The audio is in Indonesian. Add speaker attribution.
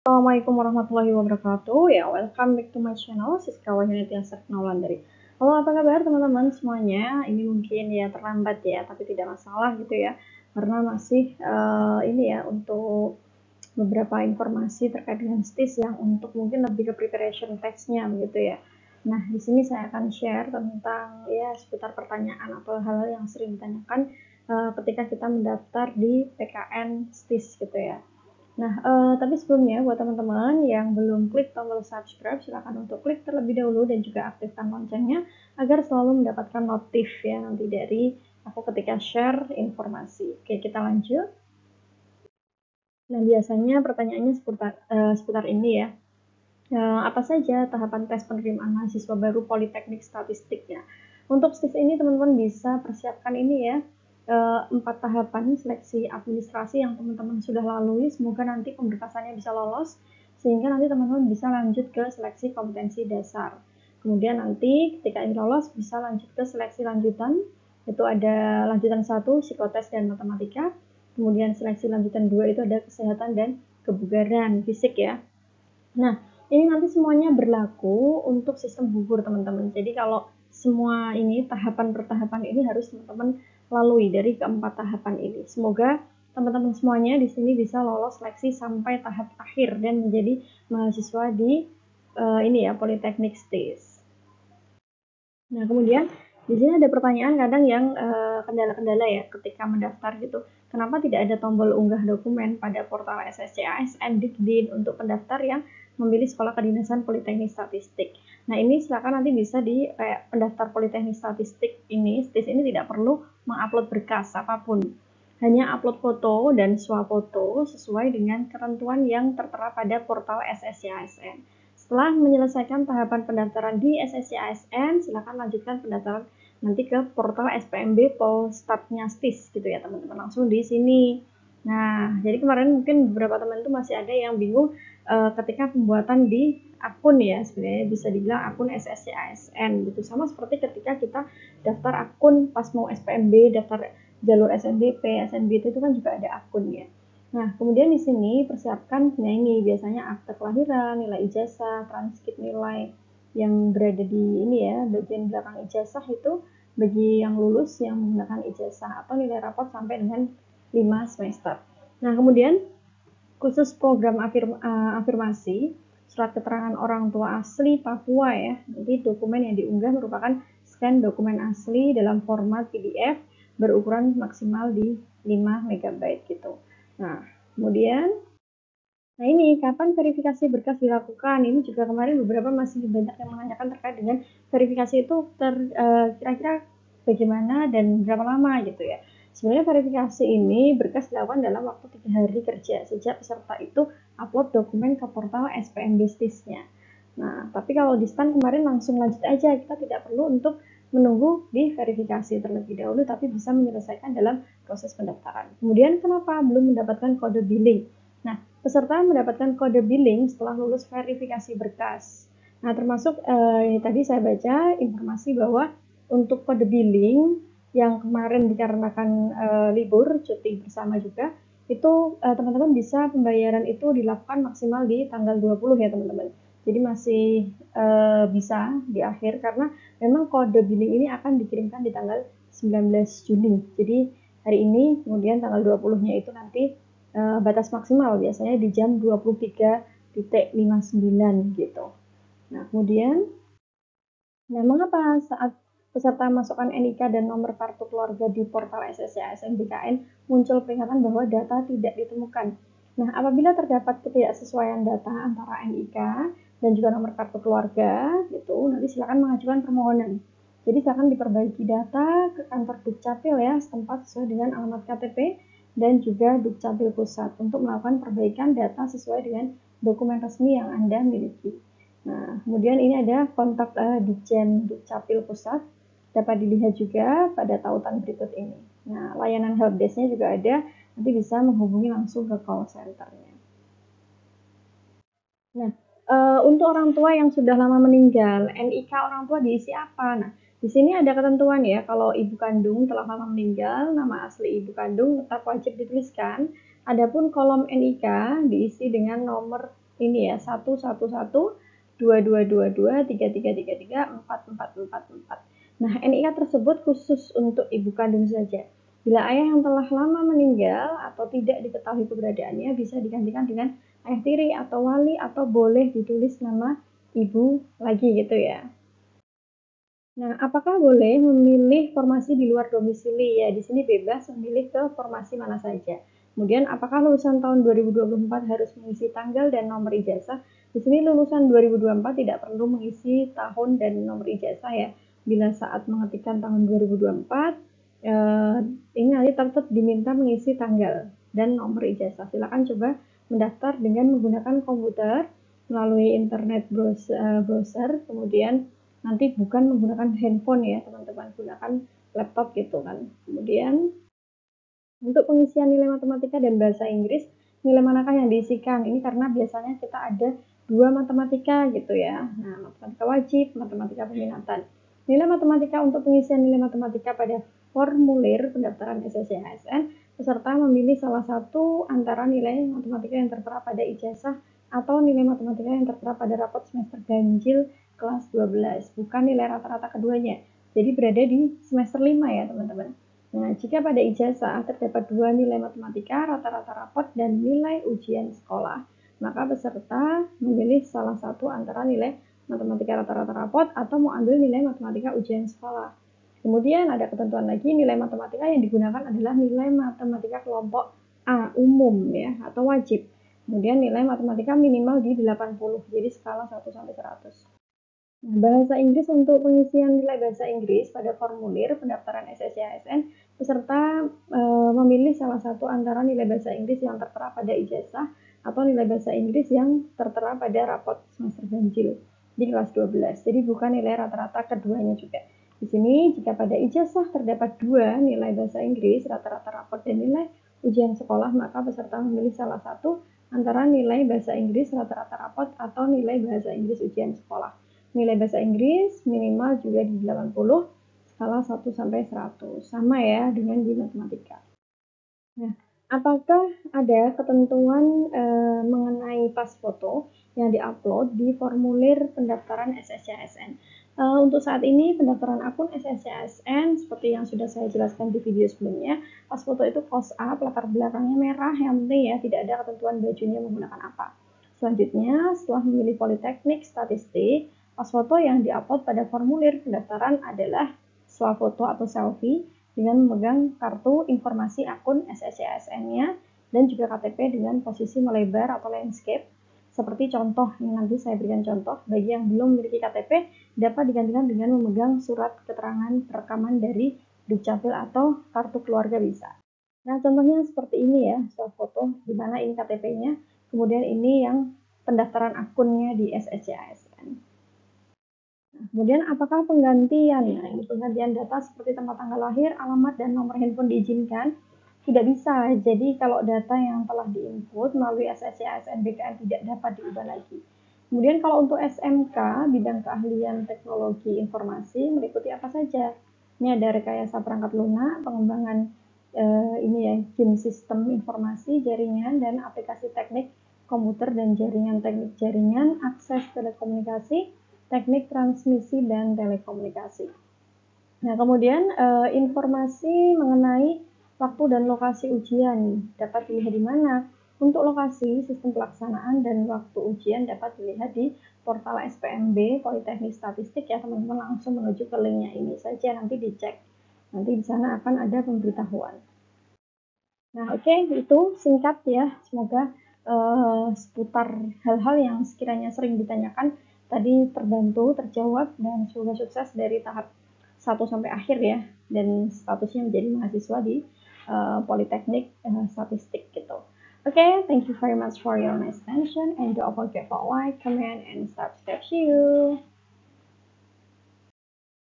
Speaker 1: Assalamualaikum warahmatullahi wabarakatuh. Ya, welcome back to my channel, Siska Wahyunitiasa Naulandari. Halo, apa kabar teman-teman semuanya? Ini mungkin ya terlambat ya, tapi tidak masalah gitu ya. Karena masih ini ya untuk beberapa informasi terkait dengan STIS yang untuk mungkin lebih ke preparation testnya gitu ya. Nah, di sini saya akan share tentang ya seputar pertanyaan atau hal-hal yang sering ditanyakan ketika kita mendaftar di PKN STIS gitu ya. Nah, tapi sebelumnya buat teman-teman yang belum klik tombol subscribe, silakan untuk klik terlebih dahulu dan juga aktifkan loncengnya agar selalu mendapatkan notif ya nanti dari aku ketika share informasi. Oke, kita lanjut. Nah, biasanya pertanyaannya seputar ini ya. Apa saja tahapan tes penerimaan mahasiswa baru Politeknik Statistik ya? Untuk STIS ini teman-teman bisa persiapkan ini ya, 4 tahapan seleksi administrasi yang teman-teman sudah lalui. Semoga nanti pemberkasannya bisa lolos, sehingga nanti teman-teman bisa lanjut ke seleksi kompetensi dasar. Kemudian nanti ketika ini lolos bisa lanjut ke seleksi lanjutan, itu ada lanjutan 1 psikotes dan matematika, kemudian seleksi lanjutan 2 itu ada kesehatan dan kebugaran fisik ya. Nah, ini nanti semuanya berlaku untuk sistem gugur teman-teman. Jadi kalau semua ini tahapan per tahapan ini harus teman-teman lalui dari keempat tahapan ini. Semoga teman-teman semuanya di sini bisa lolos seleksi sampai tahap akhir dan menjadi mahasiswa di ini ya Politeknik STIS. Nah, kemudian di sini ada pertanyaan kadang yang kendala-kendala ya ketika mendaftar gitu. Kenapa tidak ada tombol unggah dokumen pada portal SSC ASN Dikdin untuk pendaftar yang memilih sekolah kedinasan Politeknik Statistik. Nah, ini silakan nanti bisa di pendaftar Politeknik Statistik ini, STIS ini tidak perlu mengupload berkas apapun. Hanya upload foto dan swafoto sesuai dengan ketentuan yang tertera pada portal SSC ASN. Setelah menyelesaikan tahapan pendaftaran di SSC ASN, silakan lanjutkan pendaftaran nanti ke portal SPMB Polstatnya STIS gitu ya teman-teman, langsung di sini. Nah, jadi kemarin mungkin beberapa teman itu masih ada yang bingung ketika pembuatan di akun ya, sebenarnya bisa dibilang akun SSC ASN gitu. Sama seperti ketika kita daftar akun pas mau SPMB, daftar jalur SNBP, SNBT itu kan juga ada akun ya. Nah, kemudian di sini persiapkan ini biasanya akte kelahiran, nilai ijazah, transkrip nilai yang berada di ini ya, bagian belakang ijazah itu bagi yang lulus yang menggunakan ijazah atau nilai rapot sampai dengan 5 semester. Nah, kemudian khusus program afirmasi, surat keterangan orang tua asli Papua ya. Jadi dokumen yang diunggah merupakan scan dokumen asli dalam format PDF berukuran maksimal di 5 MB gitu. Nah, kemudian ini kapan verifikasi berkas dilakukan? Ini juga kemarin beberapa masih banyak yang menanyakan terkait dengan verifikasi itu kira-kira bagaimana dan berapa lama gitu ya. Sebenarnya verifikasi ini berkas dilakukan dalam waktu 3 hari kerja sejak peserta itu upload dokumen ke portal SPMB STIS-nya. Nah, tapi kalau di STAN kemarin langsung lanjut aja, kita tidak perlu untuk menunggu di verifikasi terlebih dahulu, tapi bisa menyelesaikan dalam proses pendaftaran. Kemudian kenapa belum mendapatkan kode billing? Nah, peserta mendapatkan kode billing setelah lulus verifikasi berkas. Nah, termasuk tadi saya baca informasi bahwa untuk kode billing yang kemarin dikarenakan libur, cuti bersama juga, itu teman-teman bisa pembayaran itu dilakukan maksimal di tanggal 20 ya teman-teman. Jadi masih bisa di akhir karena memang kode billing ini akan dikirimkan di tanggal 19 Juni. Jadi hari ini kemudian tanggal 20-nya itu nanti batas maksimal biasanya di jam 23.59 gitu. Nah, kemudian mengapa saat peserta masukkan NIK dan nomor kartu keluarga di portal SSC ASN BKN muncul peringatan bahwa data tidak ditemukan? Nah, apabila terdapat ketidaksesuaian data antara NIK dan juga nomor kartu keluarga, gitu, nanti silakan mengajukan permohonan. Jadi silakan diperbaiki data ke kantor Dukcapil ya, setempat sesuai dengan alamat KTP dan juga Dukcapil Pusat untuk melakukan perbaikan data sesuai dengan dokumen resmi yang Anda miliki. Nah, kemudian ini ada kontak Ditjen Dukcapil Pusat, dapat dilihat juga pada tautan berikut ini. Nah, layanan helpdesk-nya juga ada, nanti bisa menghubungi langsung ke call center-nya. Nah, untuk orang tua yang sudah lama meninggal, NIK orang tua diisi apa? Nah, di sini ada ketentuan ya, kalau ibu kandung telah lama meninggal, nama asli ibu kandung tetap wajib dituliskan. Adapun kolom NIK diisi dengan nomor ini ya, 111 2222 3333 4444. Nah, NIK tersebut khusus untuk ibu kandung saja. Bila ayah yang telah lama meninggal atau tidak diketahui keberadaannya bisa digantikan dengan ayah tiri atau wali, atau boleh ditulis nama ibu lagi gitu ya. Nah, apakah boleh memilih formasi di luar domisili? Ya, di sini bebas memilih ke formasi mana saja. Kemudian, apakah lulusan tahun 2024 harus mengisi tanggal dan nomor ijazah? Di sini lulusan 2024 tidak perlu mengisi tahun dan nomor ijazah ya. Bila saat mengetikkan tahun 2024, ini nanti tetap diminta mengisi tanggal dan nomor ijazah. Silakan coba mendaftar dengan menggunakan komputer melalui internet browser, kemudian nanti bukan menggunakan handphone ya teman-teman, gunakan laptop gitu kan. Kemudian untuk pengisian nilai matematika dan bahasa Inggris, nilai manakah yang diisikan? Ini karena biasanya kita ada 2 matematika gitu ya. Nah, matematika wajib, matematika peminatan. Nilai matematika untuk pengisian nilai matematika pada formulir pendaftaran SSC ASN, peserta memilih salah satu antara nilai matematika yang tertera pada ijazah atau nilai matematika yang tertera pada rapot semester ganjil kelas 12, bukan nilai rata-rata keduanya. Jadi berada di semester 5 ya teman-teman. Nah, jika pada ijazah terdapat 2 nilai matematika, rata-rata rapot, dan nilai ujian sekolah, maka peserta memilih salah satu antara nilai matematika rata-rata rapot atau mau ambil nilai matematika ujian sekolah. Kemudian ada ketentuan lagi, nilai matematika yang digunakan adalah nilai matematika kelompok A umum ya atau wajib. Kemudian nilai matematika minimal di 80, jadi skala 1 sampai 100. Nah, bahasa Inggris untuk pengisian nilai bahasa Inggris pada formulir pendaftaran SSC ASN, peserta memilih salah satu antara nilai bahasa Inggris yang tertera pada ijazah atau nilai bahasa Inggris yang tertera pada rapot semester ganjil di kelas 12. Jadi bukan nilai rata-rata keduanya juga. Di sini jika pada ijazah terdapat 2 nilai bahasa Inggris, rata-rata rapot dan nilai ujian sekolah, maka peserta memilih salah satu antara nilai bahasa Inggris rata-rata rapot atau nilai bahasa Inggris ujian sekolah. Nilai bahasa Inggris minimal juga di 80, skala 1 sampai 100. Sama ya dengan di matematika. Nah, apakah ada ketentuan mengenai pas foto yang diupload di formulir pendaftaran SSC-ASN? Untuk saat ini pendaftaran akun SSC-ASN seperti yang sudah saya jelaskan di video sebelumnya, pas foto itu close up, latar belakangnya merah, yang penting ya tidak ada ketentuan bajunya menggunakan apa. Selanjutnya, setelah memilih politeknik statistik, pas foto yang diupload pada formulir pendaftaran adalah swafoto atau selfie dengan memegang kartu informasi akun SSC ASN-nya dan juga KTP dengan posisi melebar atau landscape. Seperti contoh yang nanti saya berikan contoh, bagi yang belum memiliki KTP dapat digantikan dengan memegang surat keterangan rekaman dari Dukcapil atau kartu keluarga bisa. Nah, contohnya seperti ini ya, swafoto, di mana ini KTP-nya, kemudian ini yang pendaftaran akunnya di SSC ASN. Kemudian apakah penggantian? Nah, ini penggantian data seperti tempat tanggal lahir, alamat, dan nomor handphone diizinkan? Tidak bisa. Jadi kalau data yang telah diinput melalui SSC ASN BKN tidak dapat diubah lagi. Kemudian kalau untuk SMK, bidang keahlian teknologi informasi meliputi apa saja? Ini ada rekayasa perangkat lunak, pengembangan ini ya, game sistem informasi, jaringan, dan aplikasi teknik komputer dan jaringan, teknik jaringan, akses telekomunikasi, teknik transmisi dan telekomunikasi. Nah, kemudian informasi mengenai waktu dan lokasi ujian dapat dilihat di mana? Untuk lokasi, sistem pelaksanaan, dan waktu ujian dapat dilihat di portal SPMB Politeknik Statistik ya teman-teman, langsung menuju ke linknya ini saja, nanti dicek. Nanti di sana akan ada pemberitahuan. Nah, oke, itu singkat ya. Semoga seputar hal-hal yang sekiranya sering ditanyakan tadi terbantu, terjawab, dan semoga sukses dari tahap 1 sampai akhir ya, dan statusnya menjadi mahasiswa di Politeknik Statistik gitu. Oke, thank you very much for your nice attention, and don't forget to like, comment, and subscribe. See you.